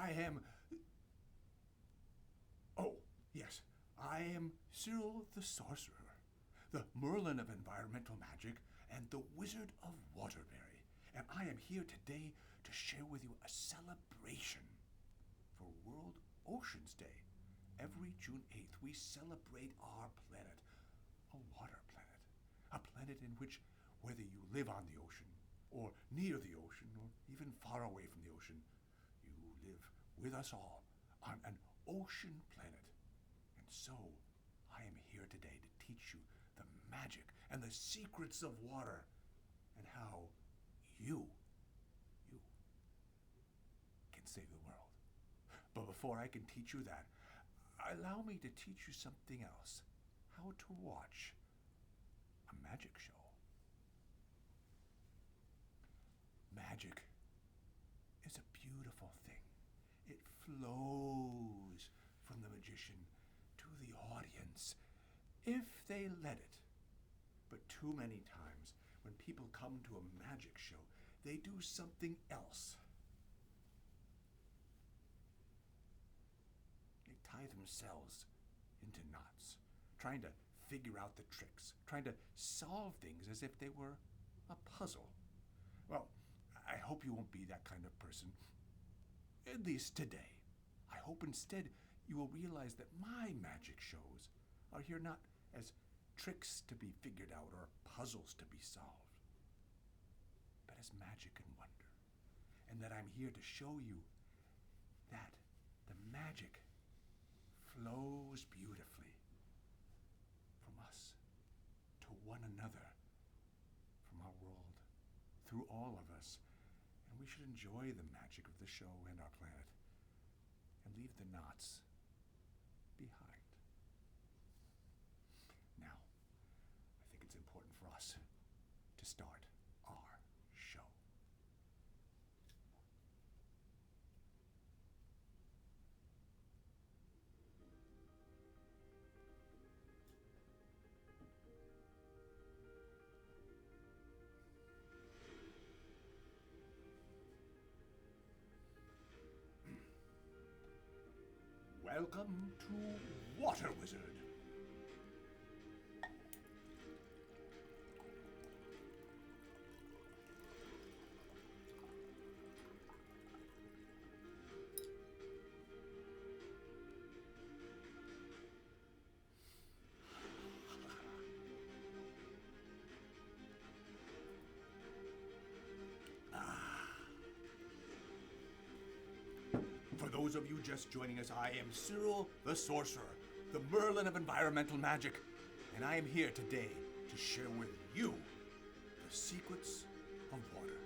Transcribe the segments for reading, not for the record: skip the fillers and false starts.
I am. Oh, yes, I am Cyril the sorcerer, the Merlin of environmental magic, and the Wizard of Waterbury. And I am here today to share with you a celebration for World Oceans Day. Every June 8th, we celebrate our planet, a water planet, a planet in which, whether you live on the ocean, or near the ocean, or even far away from the ocean, you live with us all on an ocean planet. And so, I am here today to teach you the magic and the secrets of water and how you can save the world. But before I can teach you that, allow me to teach you something else. How to watch a magic show. Magic is a beautiful thing. It flows from the magician to the audience, if they let it. But too many times, when people come to a magic show, they do something else. They tie themselves into knots, trying to figure out the tricks, trying to solve things as if they were a puzzle. Well, I hope you won't be that kind of person, at least today. I hope instead you will realize that my magic shows are here not as tricks to be figured out or puzzles to be solved, but as magic and wonder. And that I'm here to show you that the magic flows beautifully from us to one another, from our world, through all of us. And we should enjoy the magic of the show and our planet and leave the knots behind. Now, I think it's important for us to start our show. Welcome to Water Wizard. For those of you just joining us, I am Cyril the sorcerer, the Merlin of environmental magic, and I am here today to share with you the secrets of water.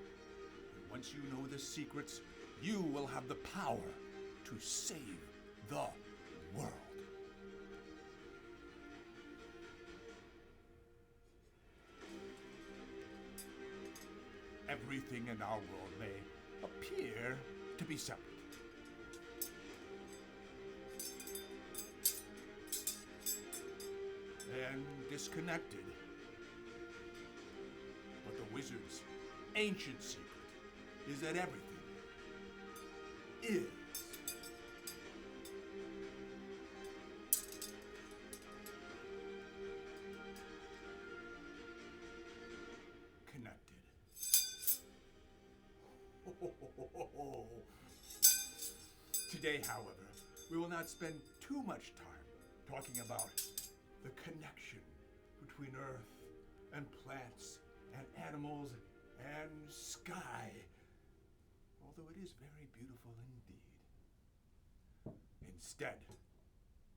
And once you know the secrets, you will have the power to save the world. Everything in our world may appear to be separate. And disconnected. But the wizard's ancient secret is that everything is connected. Today, however, we will not spend too much time talking about the connection between earth and plants and animals and sky, although it is very beautiful indeed. Instead,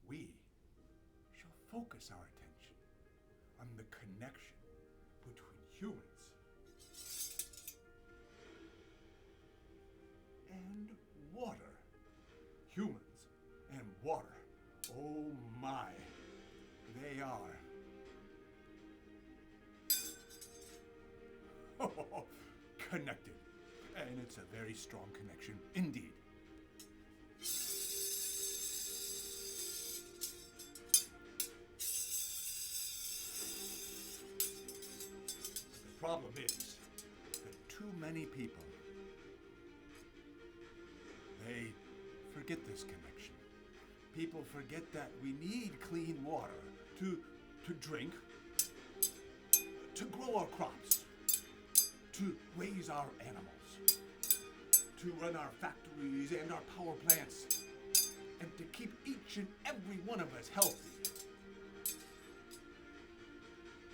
we shall focus our attention on the connection between humans and water. Humans and water. Oh my. They are connected, and it's a very strong connection indeed. The problem is that too many people, they forget this connection. People forget that we need clean water to drink, to grow our crops, to raise our animals, to run our factories and our power plants, and to keep each and every one of us healthy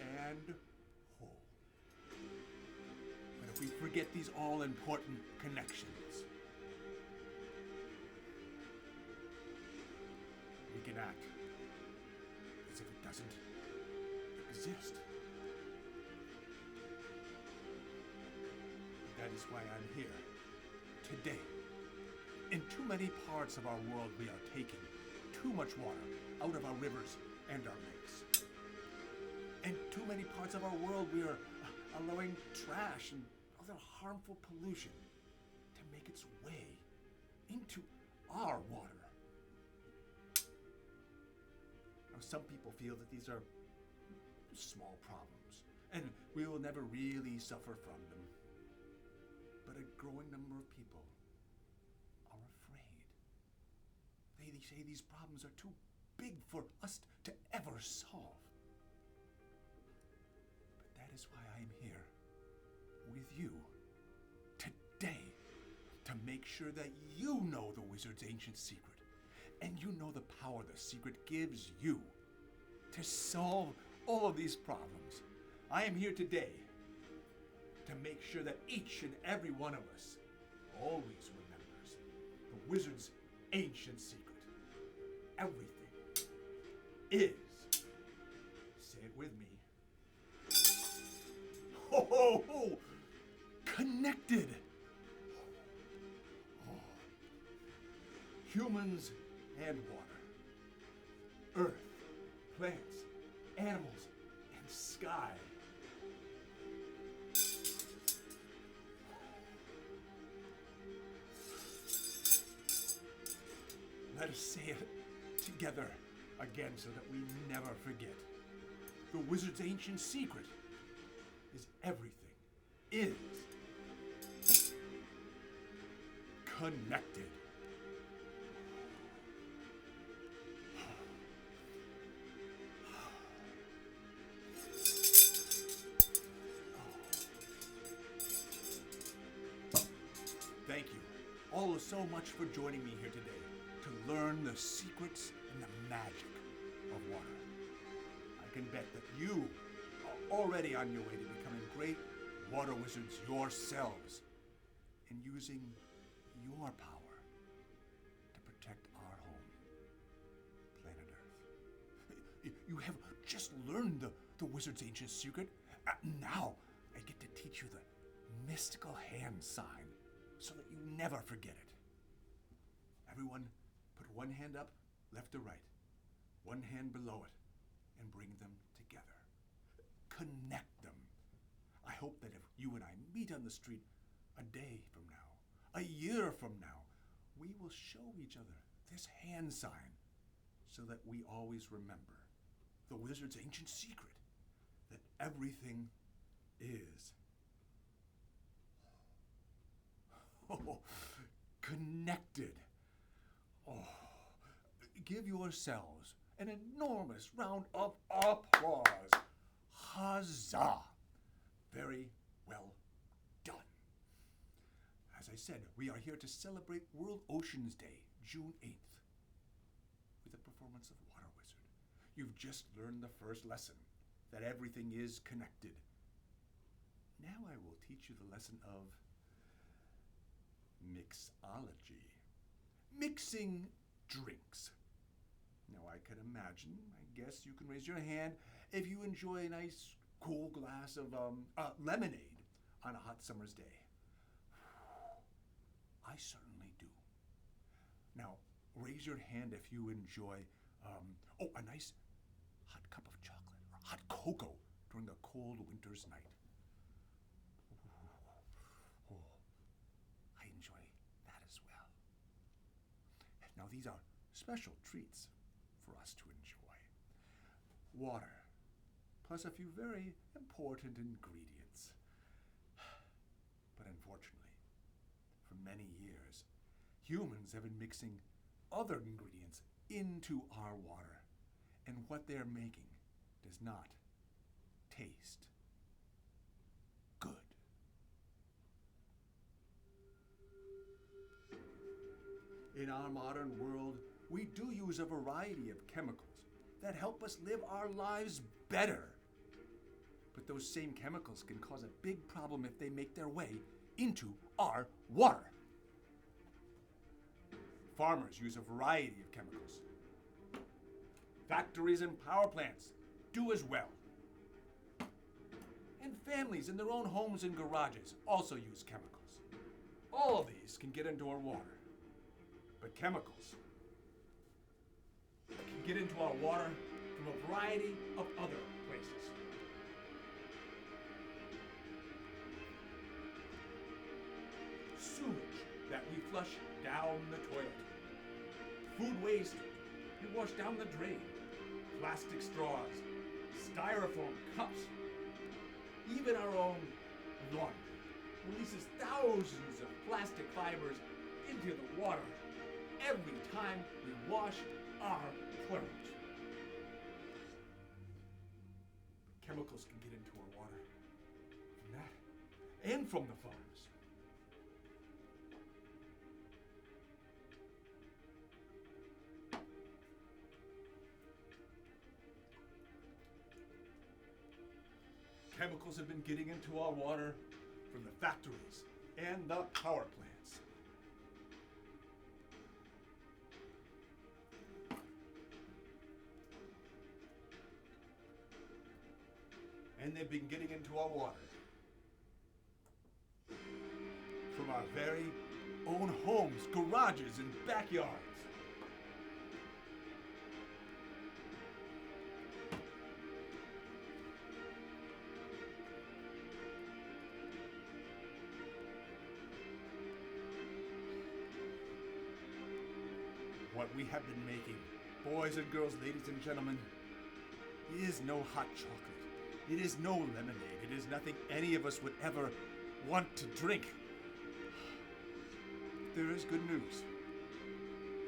and whole. But if we forget these all-important connections, we can act as if it doesn't exist. That is why I'm here today. In too many parts of our world, we are taking too much water out of our rivers and our lakes. In too many parts of our world, we are allowing trash and other harmful pollution to make its way into our water. Now, some people feel that these are small problems, and we will never really suffer from them. But a growing number of people are afraid. They say these problems are too big for us to ever solve. But that is why I am here with you today, to make sure that you know the wizard's ancient secret, and you know the power the secret gives you to solve all of these problems. I am here today to make sure that each and every one of us always remembers the wizard's ancient secret. Everything is, say it with me, ho ho ho, connected. Oh. Humans and water, earth, plants, animals, and sky. Let us say it together again so that we never forget. The wizard's ancient secret is everything is connected. Thank you all so much for joining me here today to learn the secrets and the magic of water. I can bet that you are already on your way to becoming great water wizards yourselves and using your power to protect our home, planet Earth. You have just learned the wizard's ancient secret. Now I get to teach you the mystical hand sign so that you never forget it. Everyone, put one hand up, left to right, one hand below it, and bring them together. Connect them. I hope that if you and I meet on the street a day from now, a year from now, we will show each other this hand sign so that we always remember the wizard's ancient secret, that everything is connected. Oh, give yourselves an enormous round of applause. Huzzah! Very well done. As I said, we are here to celebrate World Oceans Day, June 8th, with a performance of Water Wizard. You've just learned the first lesson, that everything is connected. Now I will teach you the lesson of mixology. Mixing drinks. Now I can imagine, I guess you can raise your hand if you enjoy a nice cool glass of lemonade on a hot summer's day. I certainly do. Now raise your hand if you enjoy a nice hot cup of chocolate or hot cocoa during a cold winter's night. I enjoy that as well. Now these are special treats for us to enjoy. Water, plus a few very important ingredients. But unfortunately, for many years, humans have been mixing other ingredients into our water, and what they're making does not taste good. In our modern world, we do use a variety of chemicals that help us live our lives better. But those same chemicals can cause a big problem if they make their way into our water. Farmers use a variety of chemicals. Factories and power plants do as well. And families in their own homes and garages also use chemicals. All of these can get into our water. But chemicals can get into our water from a variety of other places. Sewage that we flush down the toilet. Food waste we wash down the drain. Plastic straws, styrofoam cups, even our own laundry releases thousands of plastic fibers into the water every time we wash our clothes. Chemicals can get into our water from that and from the farms. Chemicals have been getting into our water from the factories and the power plants. And they've been getting into our water from our very own homes, garages, and backyards. What we have been making, boys and girls, ladies and gentlemen, is no hot chocolate. It is no lemonade. It is nothing any of us would ever want to drink. There is good news.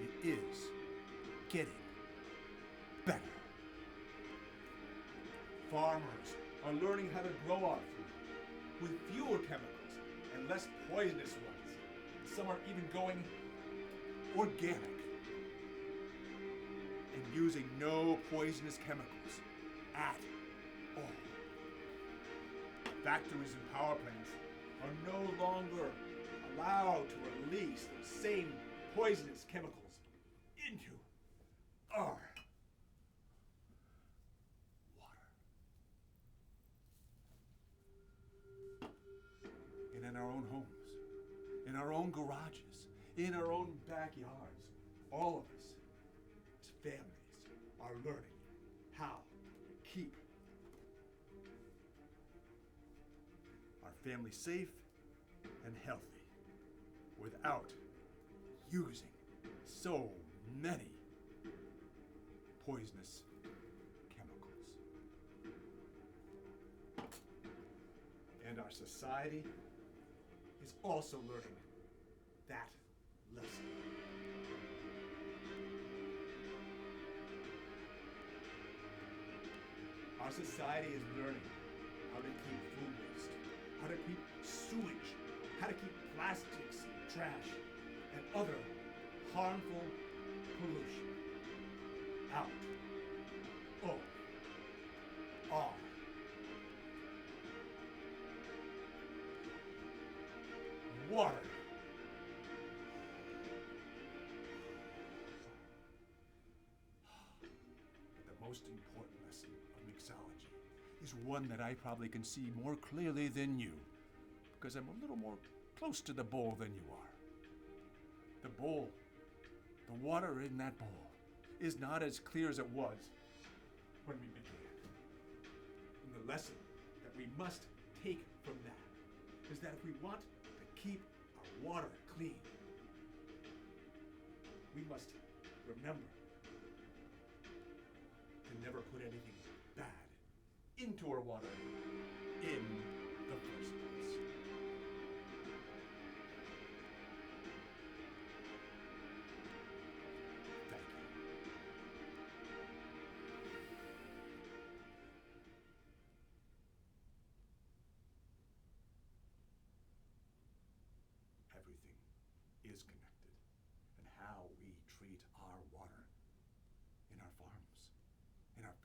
It is getting better. Farmers are learning how to grow our food with fewer chemicals and less poisonous ones. Some are even going organic and using no poisonous chemicals at all. Factories and power plants are no longer allowed to release the same poisonous chemicals into our water. And in our own homes, in our own garages, in our own backyards, all of us as families are learning how to keep our family safe and healthy without using so many poisonous chemicals. And our society is also learning that lesson. Our society is learning how to keep food waste, how to keep sewage, how to keep plastics, trash, and other harmful pollution out of our water. But the most important lesson of mixology is one that I probably can see more clearly than you, because I'm a little more close to the bowl than you are. The bowl, the water in that bowl, is not as clear as it was when we began. And the lesson that we must take from that is that if we want to keep our water clean, we must remember to never put anything bad into our water in the first place.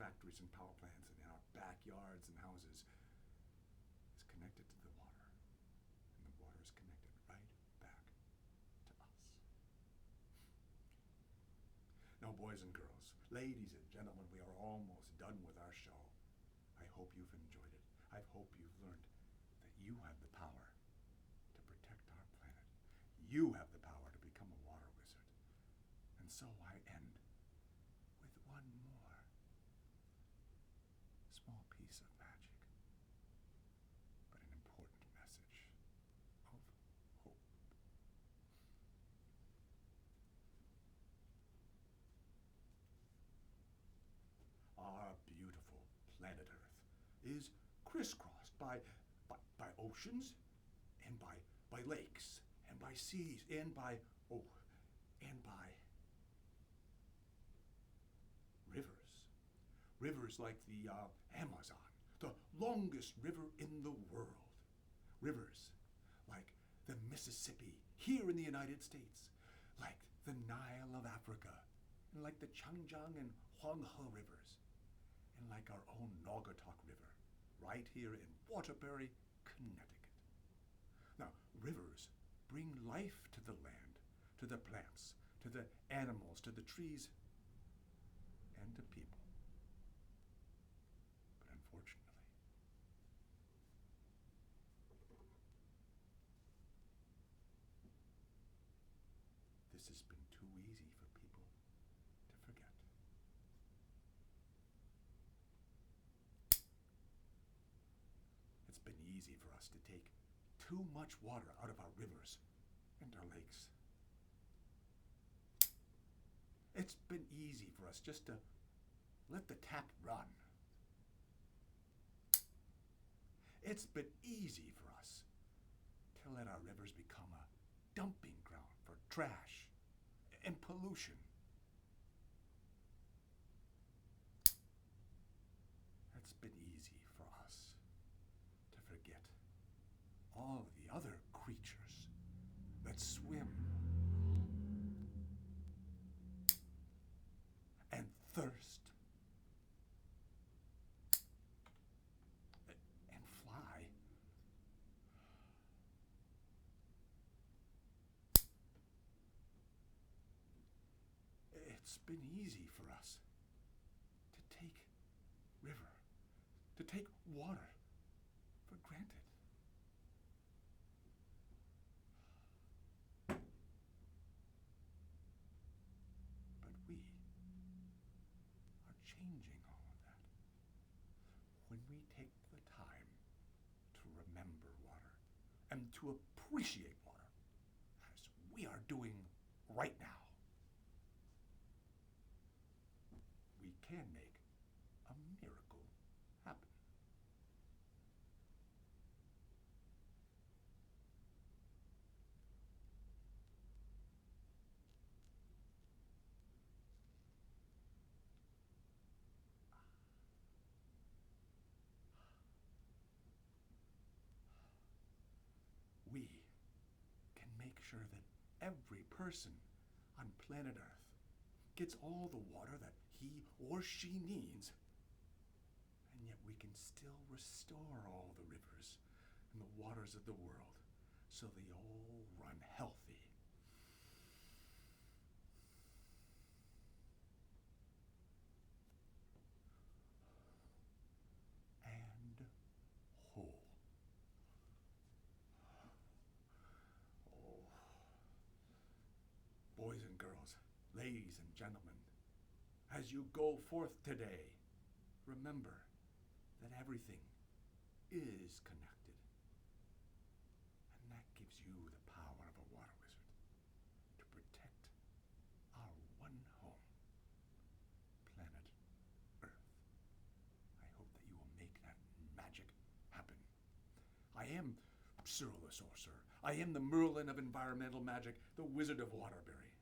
factories and power plants and in our backyards and houses is connected to the water. And the water is connected right back to us. Now, boys and girls, ladies and gentlemen, we are almost done with our show. I hope you've enjoyed it. I hope you've learned that you have the power to protect our planet. You have the power to become a water wizard. And so I end with one more small piece of magic, but an important message of hope. Our beautiful planet Earth is crisscrossed by oceans and by lakes and by seas and by rivers. Rivers like the Amazon, the longest river in the world. Rivers like the Mississippi here in the United States, like the Nile of Africa, and like the Changjiang and Huanghe rivers, and like our own Naugatuck River, right here in Waterbury, Connecticut. Now, rivers bring life to the land, to the plants, to the animals, to the trees, and to people. But unfortunately, this has been too easy for people to forget. It's been easy for us to take too much water out of our rivers and our lakes. It's been easy for us just to let the tap run. It's been easy for us to let our rivers become a dumping ground for trash and pollution. It's been easy for us to forget all of the other creatures that swim and thirst and fly. It's been easy for us to take river, to take water for granted. But we are changing all of that when we take the time to remember water and to appreciate water, as we are doing right now. We can make a miracle happen. We can make sure that every person on planet Earth gets all the water that he or she needs, and yet we can still restore all the rivers and the waters of the world so they all run healthy. And whole. Oh. Boys and girls, ladies and gentlemen, as you go forth today, remember that everything is connected. And that gives you the power of a water wizard to protect our one home, planet Earth. I hope that you will make that magic happen. I am Cyril the sorcerer. I am the Merlin of environmental magic, the Wizard of Waterbury.